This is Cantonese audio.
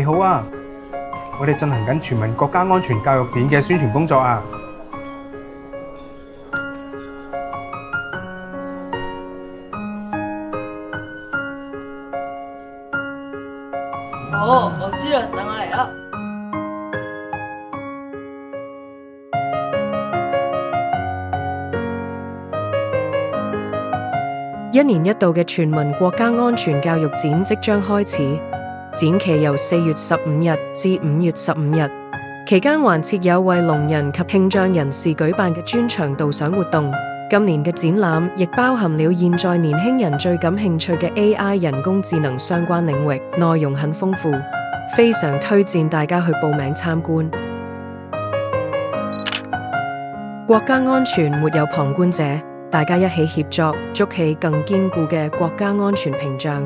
好啊，我哋進行緊全民國家安全教育展嘅宣傳工作啊。哦，我知啦，等我嚟啦。一年一度嘅全民國家安全教育展即將開始，展期由4月15日至5月15日，期間還設有為聾人及聽障人士舉辦嘅專場導賞活動。今年嘅展覽亦包含了現在年輕人最感興趣嘅 AI 人工智能相關領域，內容很豐富，非常推薦大家去報名參觀。國家安全沒有旁觀者，大家一起協作，築起更堅固嘅國家安全屏障。